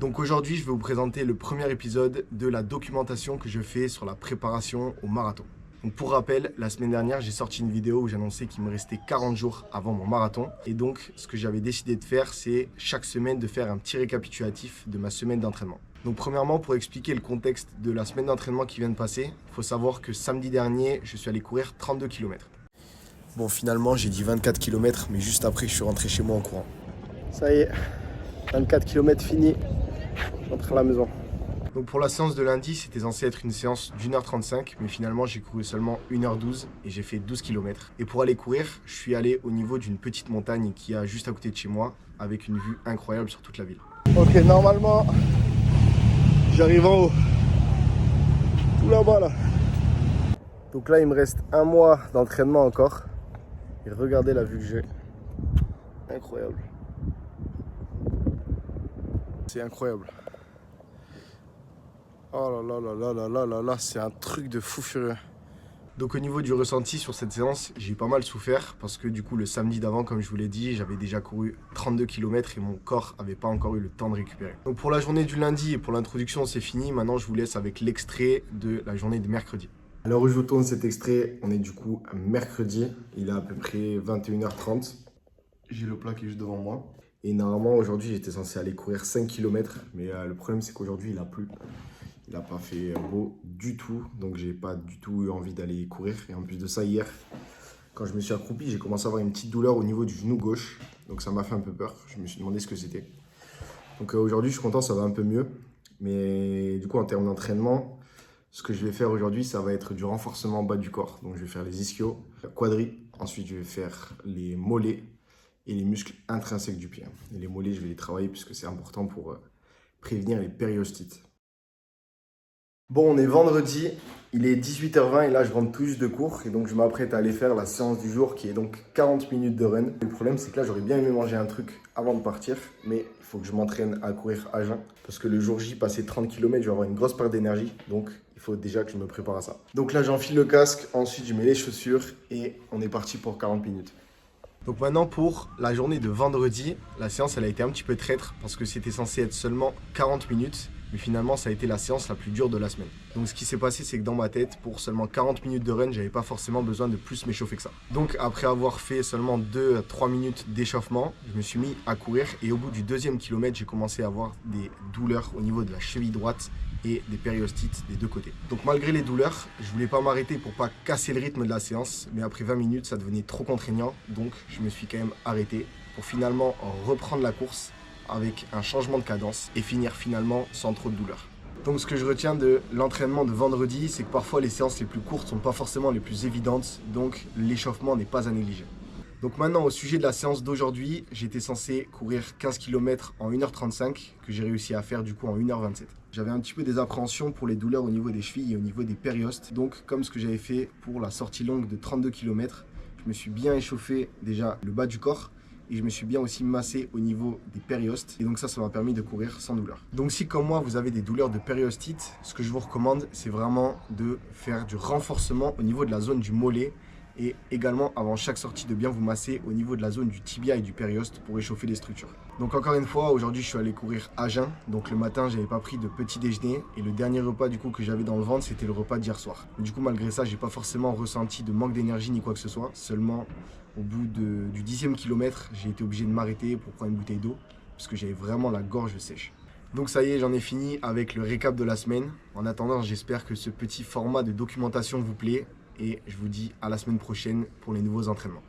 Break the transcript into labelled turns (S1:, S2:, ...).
S1: Donc aujourd'hui, je vais vous présenter le premier épisode de la documentation que je fais sur la préparation au marathon. Donc pour rappel, la semaine dernière, j'ai sorti une vidéo où j'annonçais qu'il me restait 40 jours avant mon marathon. Et donc, ce que j'avais décidé de faire, c'est chaque semaine de faire un petit récapitulatif de ma semaine d'entraînement. Donc premièrement, pour expliquer le contexte de la semaine d'entraînement qui vient de passer, il faut savoir que samedi dernier, je suis allé courir 32 km. Bon, finalement, j'ai dit 24 km, mais juste après, je suis rentré chez moi en courant. Ça y est, 24 km fini. Je rentre à la maison. Donc pour la séance de lundi, c'était censé être une séance d'1h35, mais finalement j'ai couru seulement 1h12 et j'ai fait 12 km. Et pour aller courir, je suis allé au niveau d'une petite montagne qui est juste à côté de chez moi, avec une vue incroyable sur toute la ville. Ok, normalement, j'arrive en haut. Tout là-bas là. Donc là, il me reste un mois d'entraînement encore. Et regardez la vue que j'ai. Incroyable. C'est incroyable. Oh là là là là là là là là, c'est un truc de fou furieux. Donc au niveau du ressenti sur cette séance, j'ai pas mal souffert parce que du coup le samedi d'avant, comme je vous l'ai dit, j'avais déjà couru 32 km et mon corps n'avait pas encore eu le temps de récupérer. Donc pour la journée du lundi et pour l'introduction, c'est fini. Maintenant, je vous laisse avec l'extrait de la journée de mercredi. À l'heure où je vous tourne cet extrait, on est du coup mercredi. Il est à peu près 21h30. J'ai le plat qui est juste devant moi. Et normalement, aujourd'hui, j'étais censé aller courir 5 km. Mais le problème, c'est qu'aujourd'hui, il a plu. Il n'a pas fait beau du tout, donc j'ai pas du tout eu envie d'aller courir. Et en plus de ça, hier, quand je me suis accroupi, j'ai commencé à avoir une petite douleur au niveau du genou gauche. Donc ça m'a fait un peu peur. Je me suis demandé ce que c'était. Donc aujourd'hui, je suis content, ça va un peu mieux. Mais du coup, en termes d'entraînement, ce que je vais faire aujourd'hui, ça va être du renforcement bas du corps. Donc je vais faire les ischios, quadris. Ensuite, je vais faire les mollets et les muscles intrinsèques du pied. Et les mollets, je vais les travailler puisque c'est important pour prévenir les périostites. Bon, on est vendredi, il est 18h20 et là je rentre tout juste de cours et donc je m'apprête à aller faire la séance du jour qui est donc 40 minutes de run. Le problème c'est que là j'aurais bien aimé manger un truc avant de partir, mais il faut que je m'entraîne à courir à jeun parce que le jour J, passer 30 km, je vais avoir une grosse perte d'énergie, donc il faut déjà que je me prépare à ça. Donc là j'enfile le casque, ensuite je mets les chaussures et on est parti pour 40 minutes. Donc maintenant pour la journée de vendredi, la séance elle a été un petit peu traître parce que c'était censé être seulement 40 minutes. Mais finalement, ça a été la séance la plus dure de la semaine. Donc ce qui s'est passé, c'est que dans ma tête, pour seulement 40 minutes de run, j'avais pas forcément besoin de plus m'échauffer que ça. Donc après avoir fait seulement 2 à 3 minutes d'échauffement, je me suis mis à courir et au bout du deuxième kilomètre, j'ai commencé à avoir des douleurs au niveau de la cheville droite et des périostites des deux côtés. Donc malgré les douleurs, je voulais pas m'arrêter pour pas casser le rythme de la séance, mais après 20 minutes, ça devenait trop contraignant, donc je me suis quand même arrêté pour finalement reprendre la course avec un changement de cadence et finir finalement sans trop de douleur. Donc ce que je retiens de l'entraînement de vendredi, c'est que parfois les séances les plus courtes ne sont pas forcément les plus évidentes, donc l'échauffement n'est pas à négliger. Donc maintenant au sujet de la séance d'aujourd'hui, j'étais censé courir 15 km en 1h35 que j'ai réussi à faire du coup en 1h27. J'avais un petit peu des appréhensions pour les douleurs au niveau des chevilles et au niveau des périostes, donc comme ce que j'avais fait pour la sortie longue de 32 km, je me suis bien échauffé déjà le bas du corps, et je me suis bien aussi massé au niveau des périostes. Et donc ça m'a permis de courir sans douleur. Donc si comme moi, vous avez des douleurs de périostite, ce que je vous recommande, c'est vraiment de faire du renforcement au niveau de la zone du mollet. Et également, avant chaque sortie, de bien vous masser au niveau de la zone du tibia et du périoste pour réchauffer les structures. Donc encore une fois, aujourd'hui, je suis allé courir à jeun. Donc le matin, j'avais pas pris de petit déjeuner. Et le dernier repas du coup que j'avais dans le ventre, c'était le repas d'hier soir. Du coup, malgré ça, j'ai pas forcément ressenti de manque d'énergie ni quoi que ce soit. Seulement, au bout du 10e kilomètre, j'ai été obligé de m'arrêter pour prendre une bouteille d'eau parce que j'avais vraiment la gorge sèche. Donc ça y est, j'en ai fini avec le récap de la semaine. En attendant, j'espère que ce petit format de documentation vous plaît et je vous dis à la semaine prochaine pour les nouveaux entraînements.